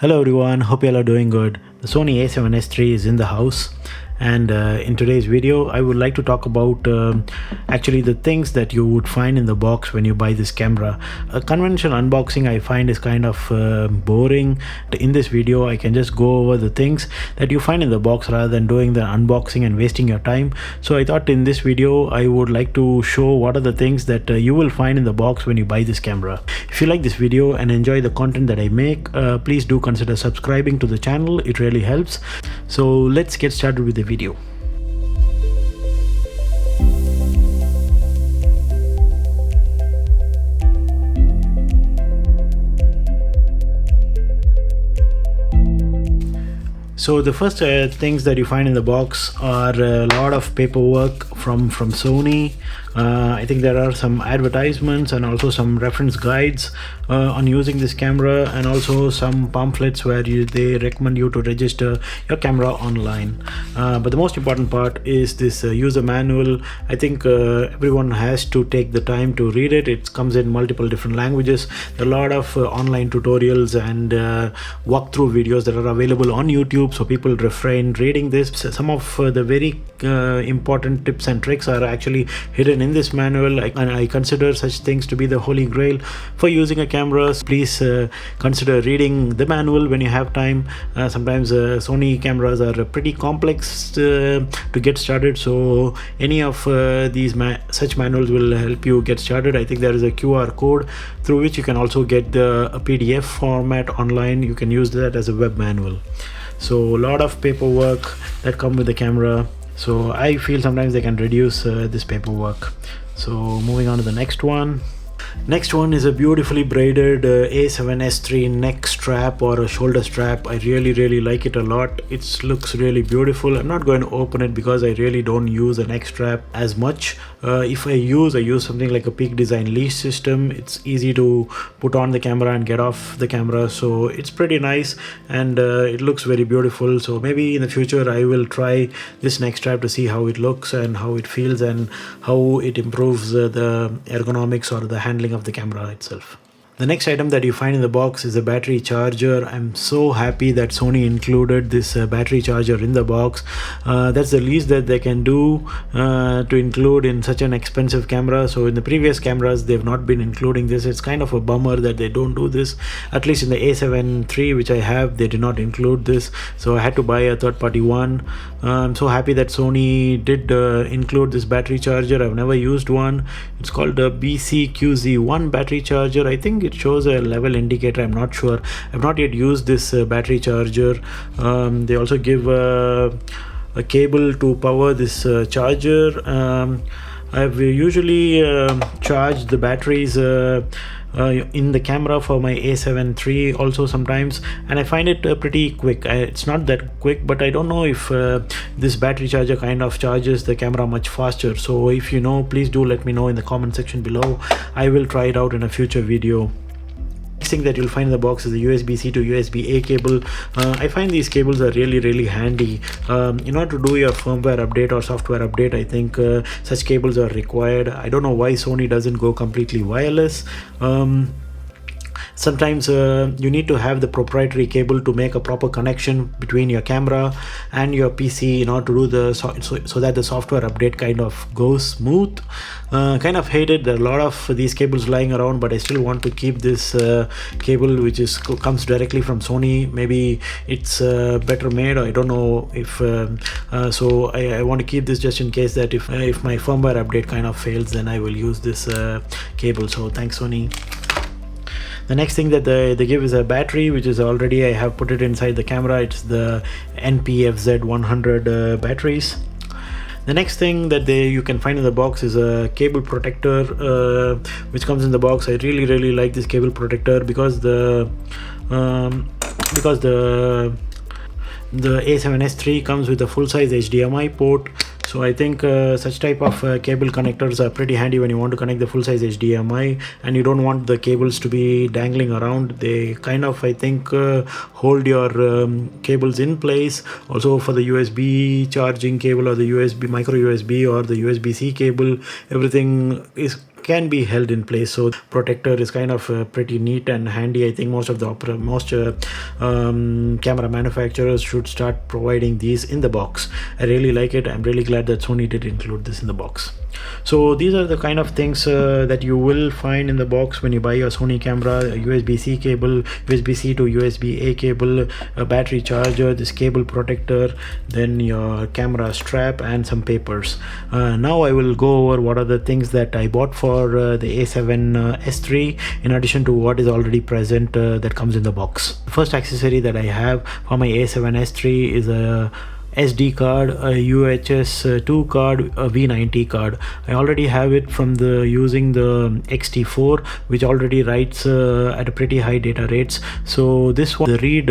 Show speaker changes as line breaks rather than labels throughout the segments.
Hello everyone, hope you all are doing good. The Sony A7S III is in the house, and in today's video I would like to talk about actually the things that you would find in the box when you buy this camera. A conventional unboxing I find is kind of boring. In this video I can just go over the things that you find in the box rather than doing the unboxing and wasting your time. So I thought in this video I would like to show what are the things that you will find in the box when you buy this camera. If you like this video and enjoy the content that I make, please do consider subscribing to the channel. It really helps. So let's get started with the video. So the first things that you find in the box are a lot of paperwork from Sony. I think there are some advertisements and also some reference guides on using this camera, and also some pamphlets where they recommend you to register your camera online. But the most important part is this user manual. I think everyone has to take the time to read it. It comes in multiple different languages. There are a lot of online tutorials and walkthrough videos that are available on YouTube, so people refrain reading this. Some of the very important tips and tricks are actually hidden in this manual, and I consider such things to be the holy grail for using a camera. Please consider reading the manual when you have time. Sometimes Sony cameras are pretty complex to get started, so any of these such manuals will help you get started. I think there is a QR code through which you can also get a PDF format online. You can use that as a web manual. So a lot of paperwork that come with the camera. So I feel sometimes they can reduce this paperwork. So moving on to the next one. Next one is a beautifully braided A7S III neck strap or a shoulder strap. I really like it a lot. It looks really beautiful. I'm not going to open it because I really don't use a neck strap as much. If I use something like a Peak Design leash system. It's easy to put on the camera and get off the camera, so it's pretty nice, and it looks very beautiful. So maybe in the future I will try this neck strap to see how it looks and how it feels and how it improves the ergonomics or the handling of the camera itself. The next item that you find in the box is a battery charger. I'm so happy that Sony included this battery charger in the box. That's the least that they can do to include in such an expensive camera. So in the previous cameras they've not been including this. It's kind of a bummer that they don't do this. At least in the A7 III which I have, they did not include this, so I had to buy a third-party one. I'm so happy that Sony did include this battery charger. I've never used one. It's called the BCQZ1 battery charger. I think it shows a level indicator. I'm not sure. I've not yet used this battery charger. They also give a cable to power this charger. I've usually charged the batteries in the camera for my A7 III also sometimes, and I find it pretty quick. It's not that quick, but I don't know if this battery charger kind of charges the camera much faster. So if you know, please do let me know in the comment section below. I will try it out in a future video. Next thing that you'll find in the box is the USB-C to USB-A cable. I find these cables are really handy. In order to do your firmware update or software update, I think such cables are required. I don't know why Sony doesn't go completely wireless. Sometimes you need to have the proprietary cable to make a proper connection between your camera and your PC in order to do the so that the software update kind of goes smooth. Kind of hate it. There are a lot of these cables lying around, but I still want to keep this cable which comes directly from Sony. Maybe it's better made, or I don't know if so I want to keep this just in case that if my firmware update kind of fails, then I will use this cable. So thanks Sony. The next thing that they give is a battery, which is already, I have put it inside the camera. It's the NPFZ100 batteries. The next thing that you can find in the box is a cable protector which comes in the box. I really like this cable protector because the A7S III comes with a full-size HDMI port. So I think such type of cable connectors are pretty handy when you want to connect the full-size HDMI and you don't want the cables to be dangling around. They kind of, I think, hold your cables in place. Also for the USB charging cable or the USB micro USB or the USB-C cable, everything can be held in place. So protector is kind of pretty neat and handy. I think most of the camera manufacturers should start providing these in the box. I really like it. I'm really glad that Sony did include this in the box. So these are the kind of things that you will find in the box when you buy your Sony camera: a USB-C cable, USB-C to USB-A cable, a battery charger, this cable protector, then your camera strap, and some papers. Now I will go over what are the things that I bought for the A7S III in addition to what is already present that comes in the box. The first accessory that I have for my A7S III is a SD card, a uhs-ii card, a V90 card. I already have it from using the XT4, which already writes at a pretty high data rates. So this one, the read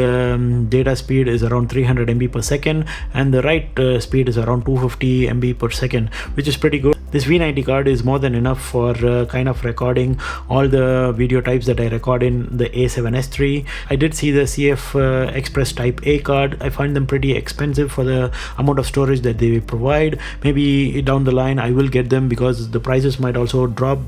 data speed is around 300 MB per second, and the write speed is around 250 MB per second, which is pretty good. This V90 card is more than enough for kind of recording all the video types that I record in the A7S III. I did see the CF Express Type A card. I find them pretty expensive for the amount of storage that they provide. Maybe down the line I will get them because the prices might also drop.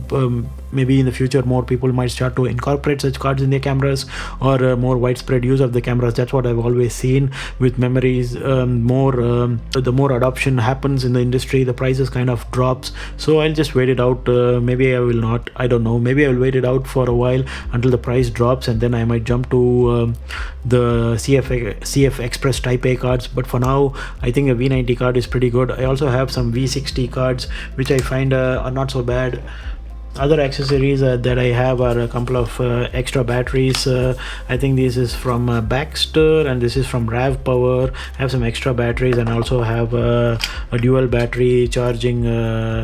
Maybe in the future more people might start to incorporate such cards in their cameras, or more widespread use of the cameras. That's what I've always seen with memories. The more adoption happens in the industry, the prices kind of drops. So I'll just wait it out. Maybe I will not, I don't know, maybe I will wait it out for a while until the price drops, and then I might jump to the CF Express Type A cards. But for now I think a V90 card is pretty good. I also have some V60 cards which I find are not so bad. Other accessories that I have are a couple of extra batteries. I think this is from Baxter and this is from Rav Power. I have some extra batteries and also have a dual battery charging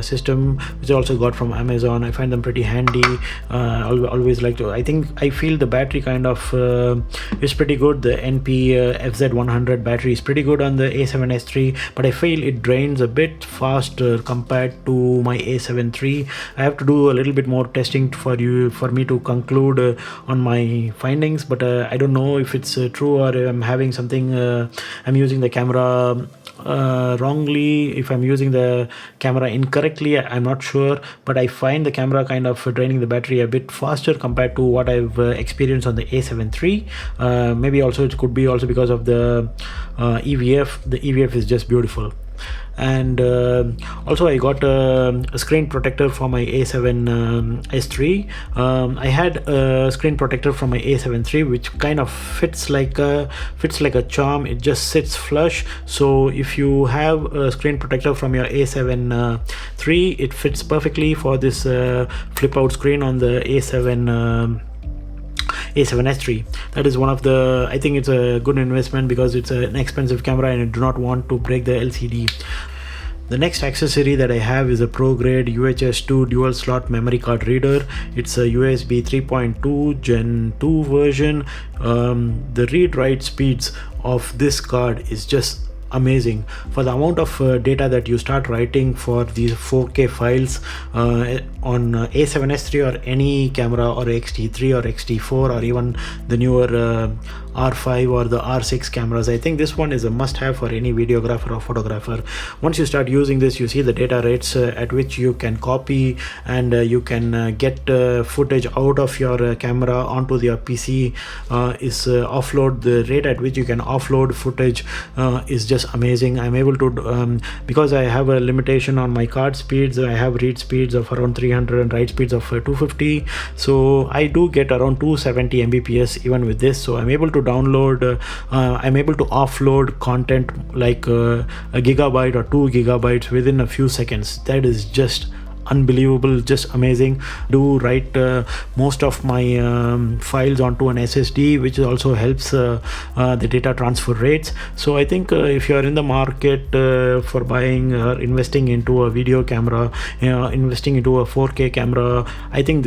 system, which I also got from Amazon. I find them pretty handy. Always like to, I feel the battery kind of is pretty good. The NP FZ100 battery is pretty good on the A7S III, but I feel it drains a bit faster compared to my A7 III. I have to do a little bit more testing for me to conclude on my findings, but I don't know if it's true or I'm having something, I'm using the camera wrongly, if I'm using the camera incorrectly, I'm not sure, but I find the camera kind of draining the battery a bit faster compared to what I've experienced on the A7 III. Maybe also it could be also because of the EVF. The EVF is just beautiful. And also I got a screen protector for my A7S III. I had a screen protector from my A7 III which kind of fits like a charm. It just sits flush. So if you have a screen protector from your A7 III, it fits perfectly for this flip out screen on the A7S III. That is one of the, I think it's a good investment because it's an expensive camera and I do not want to break the LCD. The next accessory that I have is a prograde UHS-II dual slot memory card reader. It's a USB 3.2 Gen 2 version. The read-write speeds of this card is just amazing. For the amount of data that you start writing for these 4K files on A7S III or any camera, or XT3 or XT4 or even the newer R5 or the R6 cameras, I think this one is a must-have for any videographer or photographer. Once you start using this, you see the data rates at which you can copy and you can get footage out of your camera onto your PC is offload. The rate at which you can offload footage is just amazing. I'm able to because I have a limitation on my card speeds. I have read speeds of around 300 and write speeds of 250, so I do get around 270 Mbps even with this. So I'm able to download I'm able to offload content like a gigabyte or 2 gigabytes within a few seconds. That is just unbelievable, just amazing. Do write most of my files onto an SSD, which also helps the data transfer rates. So I think if you are in the market for buying or investing into a video camera, investing into a 4K camera, I think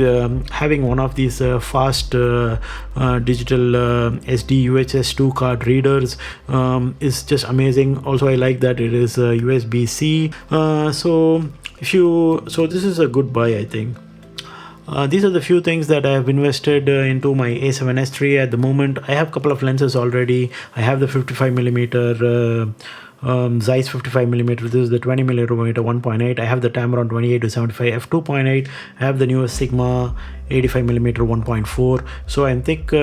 having one of these fast digital SD UHS-II card readers is just amazing. Also I like that it is USB-C. So this is a good buy, I think. These are the few things that I have invested into my A7S III at the moment. I have a couple of lenses already. I have the 55mm Zeiss 55mm. This is the 20mm 1.8. I have the Tamron 28-75 f2.8. I have the newest Sigma 85mm 1.4. So I think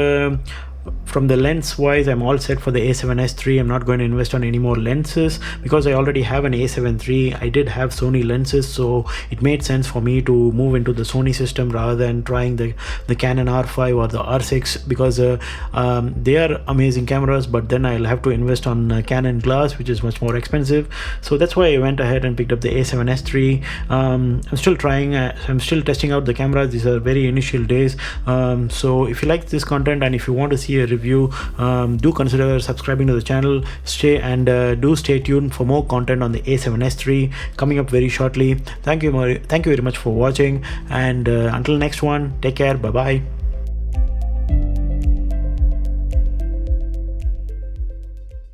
from the lens wise, I'm all set for the A7S III. I'm not going to invest on any more lenses because I already have an A7 III. I did have Sony lenses, so it made sense for me to move into the Sony system rather than trying the Canon R5 or the R6, because they are amazing cameras, but then I'll have to invest on Canon glass, which is much more expensive. So that's why I went ahead and picked up the A7S III. I'm still trying, I'm still testing out the cameras. These are very initial days. So if you like this content and if you want to see a review, do consider subscribing to the channel. Do stay tuned for more content on the A7S III coming up very shortly. Thank you very much for watching, and until next one, take care. Bye bye.